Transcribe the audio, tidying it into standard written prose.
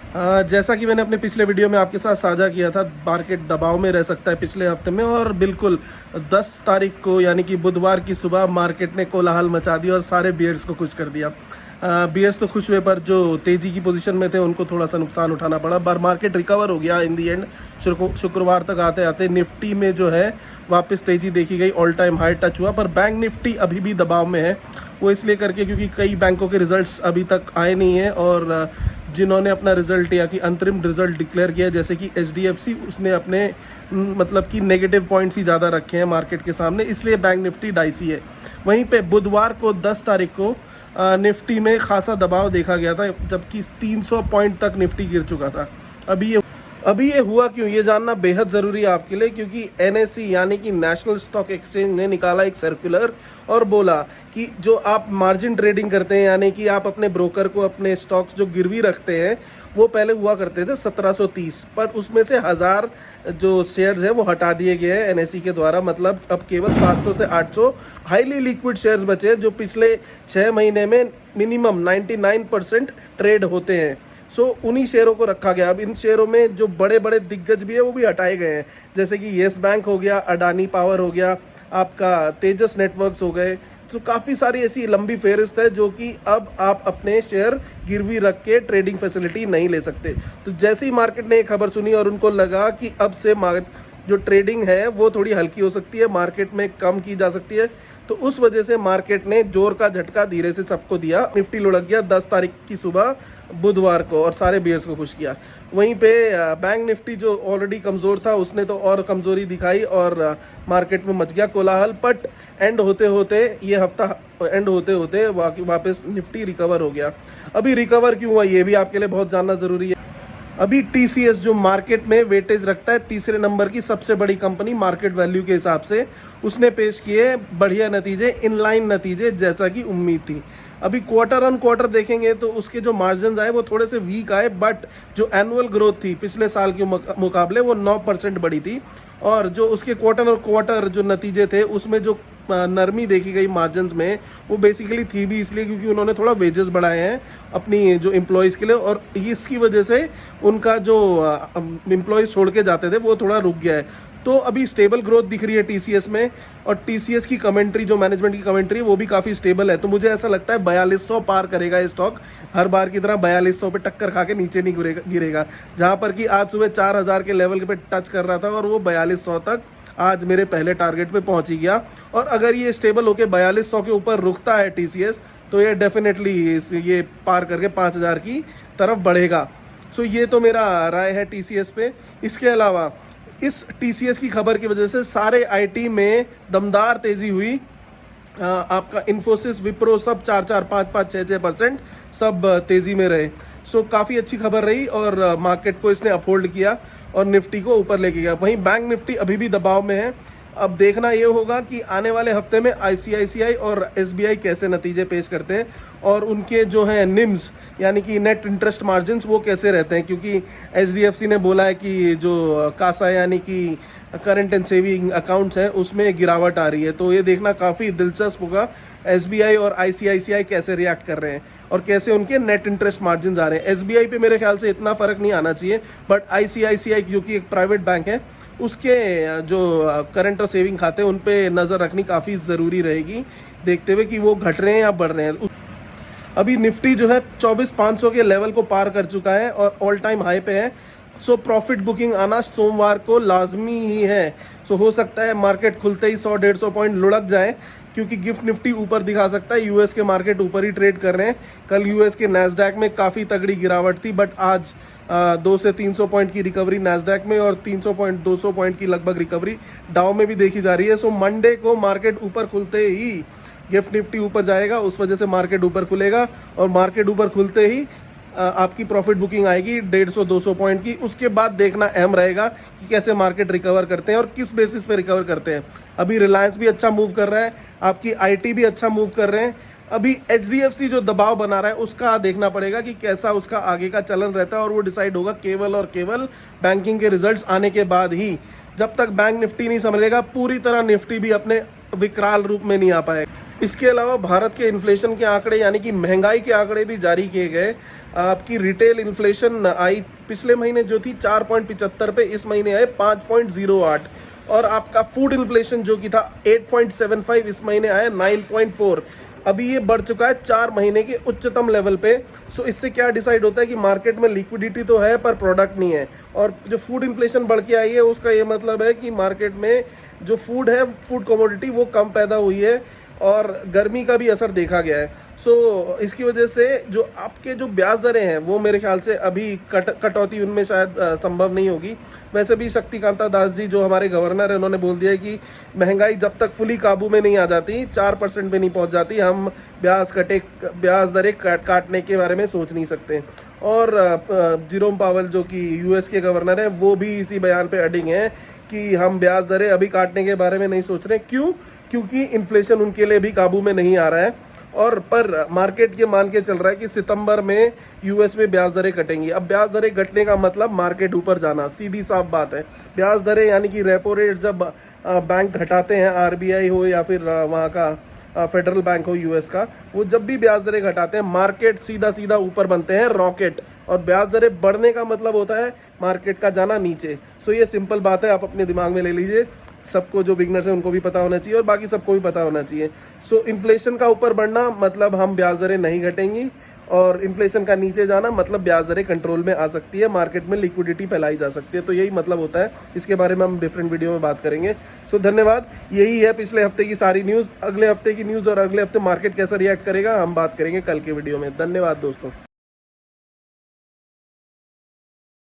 जैसा कि मैंने अपने पिछले वीडियो में आपके साथ साझा किया था, मार्केट दबाव में रह सकता है पिछले हफ्ते में, और बिल्कुल 10 तारीख को यानी कि बुधवार की सुबह मार्केट ने कोलाहल मचा दिया और सारे बियर्स को खुश कर दिया। बियर्स तो खुश हुए, पर जो तेजी की पोजीशन में थे उनको थोड़ा सा नुकसान उठाना पड़ा। पर मार्केट रिकवर हो गया इन दी एंड। शुक्रवार तक आते आते निफ्टी में जो है वापस तेजी देखी गई, ऑल टाइम हाई टच हुआ। पर बैंक निफ्टी अभी भी दबाव में है। वो इसलिए करके क्योंकि कई बैंकों के रिजल्ट्स अभी तक आए नहीं हैं, और जिन्होंने अपना रिजल्ट या कि अंतरिम रिजल्ट डिक्लेयर किया, जैसे कि एचडीएफसी, उसने अपने मतलब कि नेगेटिव पॉइंट्स ही ज़्यादा रखे हैं मार्केट के सामने, इसलिए बैंक निफ्टी डाइसी है। वहीं पे बुधवार को 10 तारीख को निफ्टी में खासा दबाव देखा गया था, जबकि 300 पॉइंट तक निफ्टी गिर चुका था। अभी ये हुआ क्यों, ये जानना बेहद ज़रूरी है आपके लिए, क्योंकि एनएसई यानी कि नेशनल स्टॉक एक्सचेंज ने निकाला एक सर्कुलर और बोला कि जो आप मार्जिन ट्रेडिंग करते हैं, यानी कि आप अपने ब्रोकर को अपने स्टॉक्स जो गिरवी रखते हैं, वो पहले हुआ करते थे 1730, पर उसमें से 1000 जो शेयर्स है वो हटा दिए गए हैं एनएसई के द्वारा। मतलब अब केवल 700 से 800 हाईली लिक्विड शेयर्स बचे हैं, जो पिछले 6 महीने में मिनिमम 99% ट्रेड होते हैं। उन्हीं शेयरों को रखा गया। अब इन शेयरों में जो बड़े बड़े दिग्गज भी है वो भी हटाए गए हैं, जैसे कि येस बैंक हो गया, अडानी पावर हो गया, आपका तेजस नेटवर्क्स हो गए। तो काफ़ी सारी ऐसी लंबी फेहरिस्त है जो कि अब आप अपने शेयर गिरवी रख के ट्रेडिंग फैसिलिटी नहीं ले सकते। तो जैसे ही मार्केट ने ये खबर सुनी और उनको लगा कि अब से जो ट्रेडिंग है वो थोड़ी हल्की हो सकती है, मार्केट में कम की जा सकती है, तो उस वजह से मार्केट ने जोर का झटका धीरे से सबको दिया। निफ्टी लुढ़क गया 10 तारीख की सुबह बुधवार को और सारे बियर्स को खुश किया। वहीं पे बैंक निफ्टी जो ऑलरेडी कमज़ोर था उसने तो और कमज़ोरी दिखाई और मार्केट में मच गया कोलाहल। बट एंड होते होते ये हफ्ता एंड होते होते वापस निफ्टी रिकवर हो गया। अभी रिकवर क्यों हुआ ये भी आपके लिए बहुत जानना ज़रूरी है। अभी टीसीएस जो मार्केट में वेटेज रखता है, तीसरे नंबर की सबसे बड़ी कंपनी मार्केट वैल्यू के हिसाब से, उसने पेश किए बढ़िया नतीजे, इनलाइन नतीजे जैसा कि उम्मीद थी। अभी क्वार्टर ऑन क्वार्टर देखेंगे तो उसके जो मार्जिन आए वो थोड़े से वीक आए, बट जो एनुअल ग्रोथ थी पिछले साल के मुकाबले वो 9% बढ़ी थी। और जो उसके क्वार्टर और क्वार्टर जो नतीजे थे उसमें जो नरमी देखी गई मार्जिन में, वो बेसिकली थी भी इसलिए क्योंकि उन्होंने थोड़ा वेजेस बढ़ाए हैं अपनी जो एम्प्लॉयज़ के लिए, और इसकी वजह से उनका जो एम्प्लॉयज़ छोड़ के जाते थे वो थोड़ा रुक गया है। तो अभी स्टेबल ग्रोथ दिख रही है टीसीएस में, और टीसीएस की कमेंट्री, जो मैनेजमेंट की कमेंट्री है वो भी काफ़ी स्टेबल है। तो मुझे ऐसा लगता है 4200 पार करेगा ये स्टॉक, हर बार की तरह 4200 पे टक्कर खा के नीचे नहीं गिरेगा। जहां पर कि आज सुबह 4000 के लेवल पे टच कर रहा था और वो 4200 तक आज मेरे पहले टारगेट पे पहुंच ही गया। और अगर ये स्टेबल होकर 4200 के ऊपर रुकता है टीसीएस, तो ये डेफिनेटली ये पार करके 5000 की तरफ बढ़ेगा। ये तो मेरा राय है टीसीएस पे। इसके अलावा इस टीसीएस की खबर की वजह से सारे आईटी में दमदार तेजी हुई। आपका इन्फोसिस, विप्रो सब 4-4, 5-5, 6-6% सब तेजी में रहे। काफ़ी अच्छी खबर रही और मार्केट को इसने अपहोल्ड किया और निफ्टी को ऊपर लेके गया। वहीं बैंक निफ्टी अभी भी दबाव में है। अब देखना ये होगा कि आने वाले हफ्ते में आईसीआईसीआई और एसबीआई कैसे नतीजे पेश करते हैं और उनके जो हैं निम्स यानी कि नेट इंटरेस्ट मार्जिन्स वो कैसे रहते हैं, क्योंकि एचडीएफसी ने बोला है कि जो कासा यानी कि करंट एंड सेविंग अकाउंट्स हैं उसमें गिरावट आ रही है। तो ये देखना काफ़ी दिलचस्प होगा एसबीआई और आईसीआईसीआई कैसे रिएक्ट कर रहे हैं और कैसे उनके नेट इंटरेस्ट मार्जिन आ रहे हैं। एसबीआई पे मेरे ख्याल से इतना फ़र्क नहीं आना चाहिए, बट आईसीआईसीआई जो कि एक प्राइवेट बैंक है उसके जो करंट और सेविंग खाते हैं उन पे नज़र रखनी काफ़ी ज़रूरी रहेगी, देखते हुए कि वो घट रहे हैं या बढ़ रहे हैं। अभी निफ्टी जो है 24,500 के लेवल को पार कर चुका है और ऑल टाइम हाई पे है। प्रॉफिट बुकिंग आना सोमवार को लाजमी ही है। हो सकता है मार्केट खुलते ही 100-150 पॉइंट लुढ़क जाए, क्योंकि गिफ्ट निफ्टी ऊपर दिखा सकता है। यूएस के मार्केट ऊपर ही ट्रेड कर रहे हैं। कल यूएस के नैस्डैक में काफ़ी तगड़ी गिरावट थी, बट आज 200 से 300 पॉइंट की रिकवरी नैस्डैक में और 300 पॉइंट 200 पॉइंट की लगभग रिकवरी डाउ में भी देखी जा रही है। मंडे को मार्केट ऊपर खुलते ही गिफ्ट निफ्टी ऊपर जाएगा, उस वजह से मार्केट ऊपर खुलेगा और मार्केट ऊपर खुलते ही आपकी प्रॉफिट बुकिंग आएगी 150-200 पॉइंट की। उसके बाद देखना अहम रहेगा कि कैसे मार्केट रिकवर करते हैं और किस बेसिस पे रिकवर करते हैं। अभी रिलायंस भी अच्छा मूव कर रहा है, आपकी आईटी भी अच्छा मूव कर रहे हैं। अभी एचडीएफसी जो दबाव बना रहा है उसका देखना पड़ेगा कि कैसा उसका आगे का चलन रहता है, और वो डिसाइड होगा केवल और केवल बैंकिंग के रिजल्ट्स आने के बाद ही। जब तक बैंक निफ्टी नहीं संभलेगा पूरी तरह निफ्टी भी अपने विकराल रूप में नहीं आ पाएगा। इसके अलावा भारत के इन्फ्लेशन के आंकड़े यानी कि महंगाई के आंकड़े भी जारी किए गए। आपकी रिटेल इन्फ्लेशन आई पिछले महीने जो थी 4.75 पे, इस महीने आए 5.08। और आपका फूड इन्फ्लेशन जो कि था 8.75, इस महीने आया 9.4। अभी ये बढ़ चुका है 4 महीने के उच्चतम लेवल पे। सो इससे क्या डिसाइड होता है कि मार्केट में लिक्विडिटी तो है पर प्रोडक्ट नहीं है। और जो फूड इन्फ्लेशन बढ़ के आई है उसका ये मतलब है कि मार्केट में जो फूड है, फूड कमोडिटी, वो कम पैदा हुई है और गर्मी का भी असर देखा गया है। सो इसकी वजह से जो आपके जो ब्याज दरें हैं वो मेरे ख्याल से अभी कटौती उनमें शायद संभव नहीं होगी। वैसे भी शक्तिकांता दास जी जो हमारे गवर्नर है, उन्होंने बोल दिया है कि महंगाई जब तक फुली काबू में नहीं आ जाती, 4% पे नहीं पहुंच जाती, हम ब्याज दरें काटने के बारे में सोच नहीं सकते। और जेरोम पावेल जो कि यूएस के गवर्नर है, वो भी इसी बयान पे अडिग हैं कि हम ब्याज दरें अभी काटने के बारे में नहीं सोच रहे। क्यों? क्योंकि इन्फ्लेशन उनके लिए भी काबू में नहीं आ रहा है। और पर मार्केट ये मान के चल रहा है कि सितंबर में यूएस में ब्याज दरें कटेंगी। अब ब्याज दरें घटने का मतलब मार्केट ऊपर जाना, सीधी साफ बात है। ब्याज दरें यानी कि रेपो रेट जब बैंक घटाते हैं, आरबीआई हो या फिर वहाँ का फेडरल बैंक हो यूएस का, वो जब भी ब्याज दरें घटाते हैं मार्केट सीधा सीधा ऊपर बनते हैं, रॉकेट। और ब्याज दरें बढ़ने का मतलब होता है मार्केट का जाना नीचे। सो ये सिंपल बात है, आप अपने दिमाग में ले लीजिए। सबको, जो बिगनर्स हैं उनको भी पता होना चाहिए और बाकी सबको भी पता होना चाहिए। सो इन्फ्लेशन का ऊपर बढ़ना मतलब हम ब्याज दरें नहीं घटेंगी, और इन्फ्लेशन का नीचे जाना मतलब ब्याज दरें कंट्रोल में आ सकती है, मार्केट में लिक्विडिटी फैलाई जा सकती है। तो यही मतलब होता है। इसके बारे में हम डिफरेंट वीडियो में बात करेंगे। सो धन्यवाद। यही है पिछले हफ्ते की सारी न्यूज़। अगले हफ्ते की न्यूज़ और अगले हफ्ते मार्केट कैसा रिएक्ट करेगा हम बात करेंगे कल के वीडियो में। धन्यवाद दोस्तों।